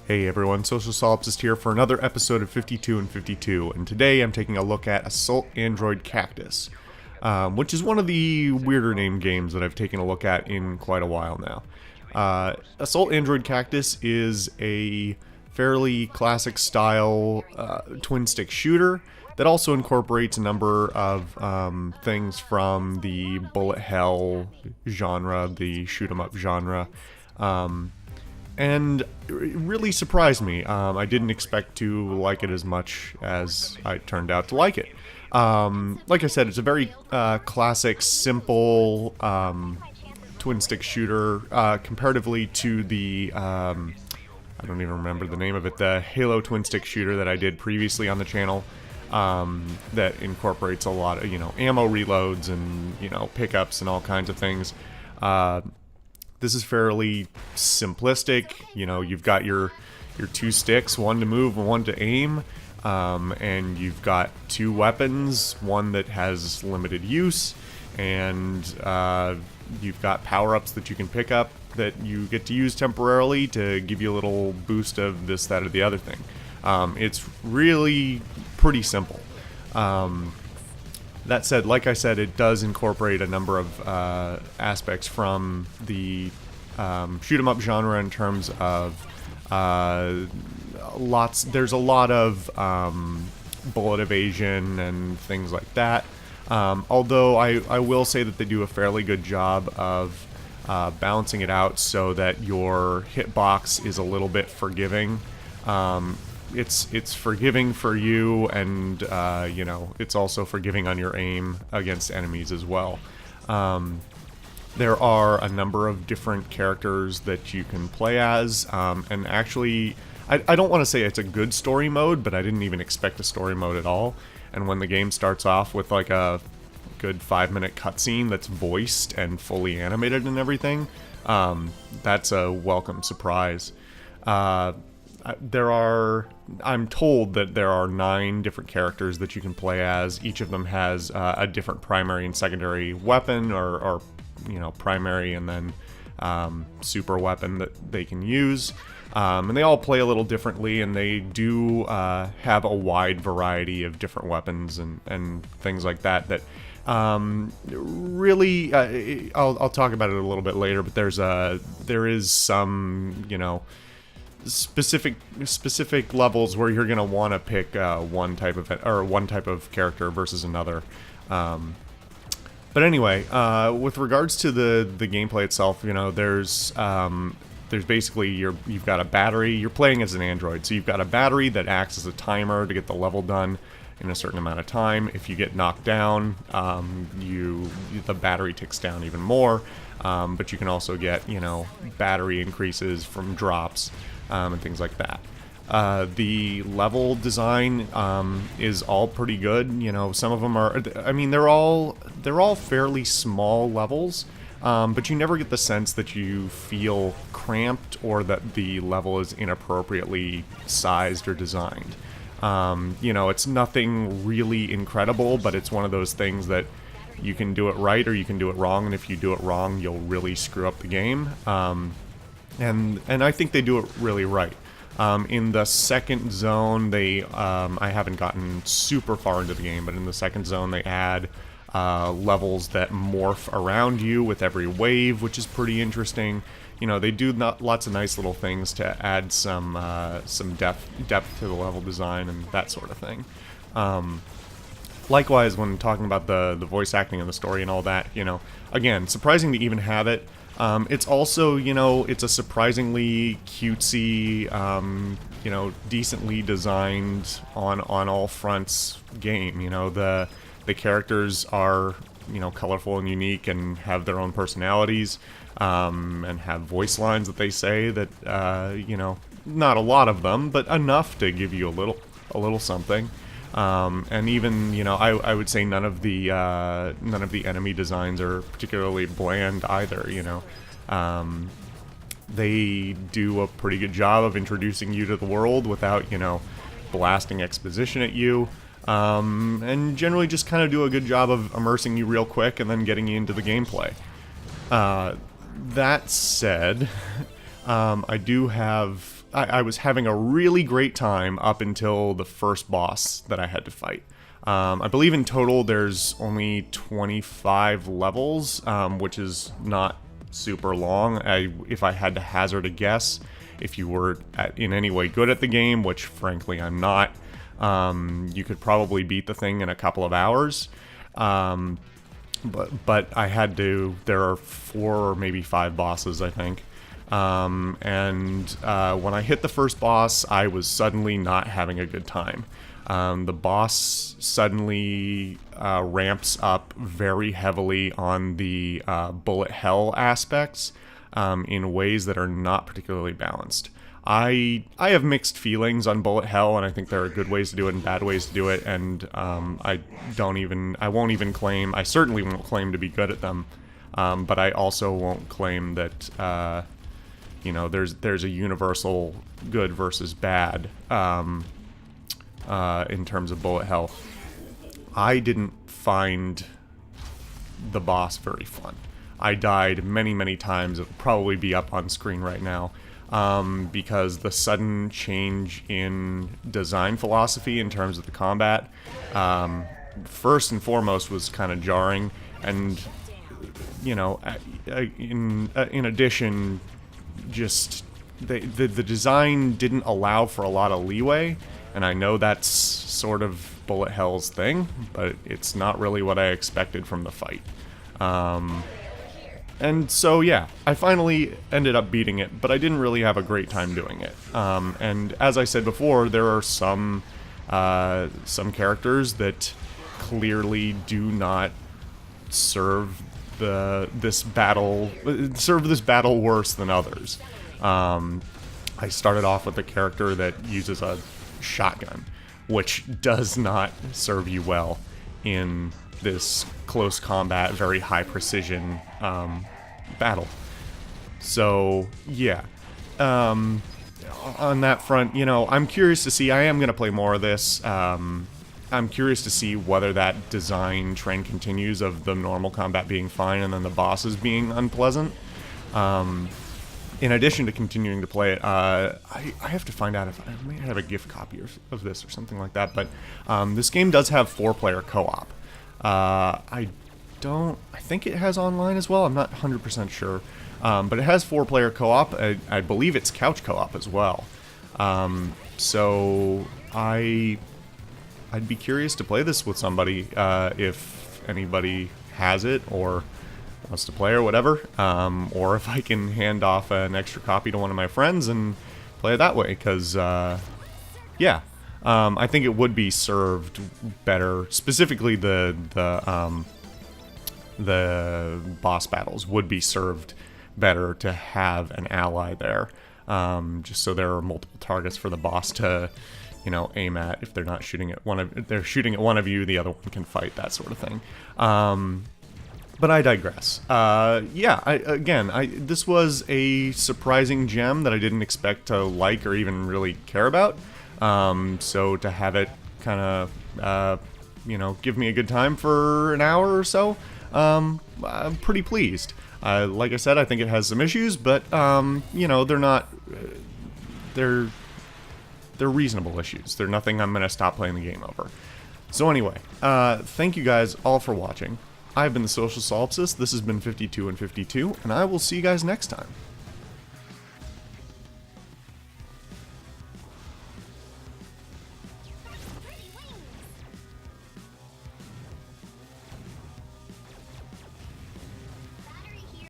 Hey everyone, Social Solipsist here for another episode of 52 and 52, and today I'm taking a look at Assault Android Cactus, which is one of the weirder named games that I've taken a look at in quite a while now. Assault Android Cactus is a fairly classic style twin-stick shooter that also incorporates a number of things from the bullet hell genre, the shoot-'em-up genre. And it really surprised me. I didn't expect to like it as much as I turned out to like it. Like I said, it's a very classic, simple twin-stick shooter comparatively to the, I don't even remember the name of it, the Halo twin-stick shooter that I did previously on the channel. That incorporates a lot of, ammo reloads and, pickups and all kinds of things. This is fairly simplistic. You've got your two sticks, one to move and one to aim, and you've got two weapons, one that has limited use, and you've got power-ups that you can pick up that you get to use temporarily to give you a little boost of this, that, or the other thing. It's really pretty simple. That said, like I said, it does incorporate a number of aspects from the shoot-'em-up genre in terms of there's a lot of bullet evasion and things like that. Although I will say that they do a fairly good job of balancing it out so that your hitbox is a little bit forgiving. It's forgiving for you, and it's also forgiving on your aim against enemies as well. There are a number of different characters that you can play as, and actually, I don't want to say it's a good story mode, but I didn't even expect a story mode at all. And when the game starts off with like a good 5-minute cutscene that's voiced and fully animated and everything, that's a welcome surprise. I'm told that there are 9 different characters that you can play as. Each of them has a different primary and secondary weapon, or primary and then super weapon that they can use. And they all play a little differently, and they do have a wide variety of different weapons and things like that really, I'll talk about it a little bit later, but there is some, specific levels where you're gonna want to pick one type of character versus another. But anyway, with regards to the gameplay itself, there's basically you've got a battery. You're playing as an android, so you've got a battery that acts as a timer to get the level done in a certain amount of time. If you get knocked down, the battery ticks down even more. But you can also get battery increases from drops. And things like that. The level design is all pretty good. Some of them are. They're all fairly small levels, but you never get the sense that you feel cramped or that the level is inappropriately sized or designed. It's nothing really incredible, but it's one of those things that you can do it right or you can do it wrong, and if you do it wrong, you'll really screw up the game. And I think they do it really right. In the second zone, I haven't gotten super far into the game, but in the second zone they add levels that morph around you with every wave, which is pretty interesting. They do lots of nice little things to add some depth to the level design and that sort of thing. Likewise, when talking about the voice acting and the story and all that, again, surprising to even have it. It's also, it's a surprisingly cutesy, decently designed on all fronts game. The characters are, colorful and unique and have their own personalities, and have voice lines that they say that, not a lot of them, but enough to give you a little something. And even, I would say none of the enemy designs are particularly bland either. They do a pretty good job of introducing you to the world without, blasting exposition at you, and generally just kind of do a good job of immersing you real quick and then getting you into the gameplay. That said, I do have I was having a really great time up until the first boss that I had to fight. I believe in total there's only 25 levels, which is not super long. If I had to hazard a guess, if you were in any way good at the game, which frankly I'm not, you could probably beat the thing in a couple of hours. But I had to. There are 4 or maybe 5 bosses, I think. And when I hit the first boss, I was suddenly not having a good time. The boss suddenly ramps up very heavily on the bullet hell aspects in ways that are not particularly balanced. I have mixed feelings on bullet hell, and I think there are good ways to do it and bad ways to do it, and I won't even claim, I certainly won't claim to be good at them, but I also won't claim that, you know, there's a universal good versus bad in terms of bullet hell. I didn't find the boss very fun. I died many, many times. It'll probably be up on screen right now. Because the sudden change in design philosophy in terms of the combat, first and foremost, was kind of jarring, and you know, in addition, just the design didn't allow for a lot of leeway, and I know that's sort of bullet hell's thing, but it's not really what I expected from the fight. And so, yeah, I finally ended up beating it, but I didn't really have a great time doing it. And as I said before, there are some characters that clearly do not serve this battle worse than others. I started off with a character that uses a shotgun, which does not serve you well in this close combat, very high precision battle. So yeah, on that front, you know, I'm curious to see. I am going to play more of this. I'm curious to see whether that design trend continues of the normal combat being fine and then the bosses being unpleasant. In addition to continuing to play it, I have to find out if I may have a gift copy of this or something like that. But this game does have 4-player co-op. I think it has online as well. I'm not 100% sure. But it has 4-player co-op. I believe it's couch co-op as well. So I'd be curious to play this with somebody, if anybody has it or wants to play or whatever. Or if I can hand off an extra copy to one of my friends and play it that way. Because, yeah. I think it would be served better. Specifically, the boss battles would be served better to have an ally there, just so there are multiple targets for the boss to, you know, aim at. If they're not shooting at if they're shooting at one of you, the other one can fight, that sort of thing. But I digress. Yeah, this was a surprising gem that I didn't expect to like or even really care about. So to have it kind of, you know, give me a good time for an hour or so, I'm pretty pleased. Like I said, I think it has some issues, but, you know, they're not, they're reasonable issues. They're nothing I'm going to stop playing the game over. So anyway, thank you guys all for watching. I've been the Social Solipsist. This has been 52 and 52, and I will see you guys next time.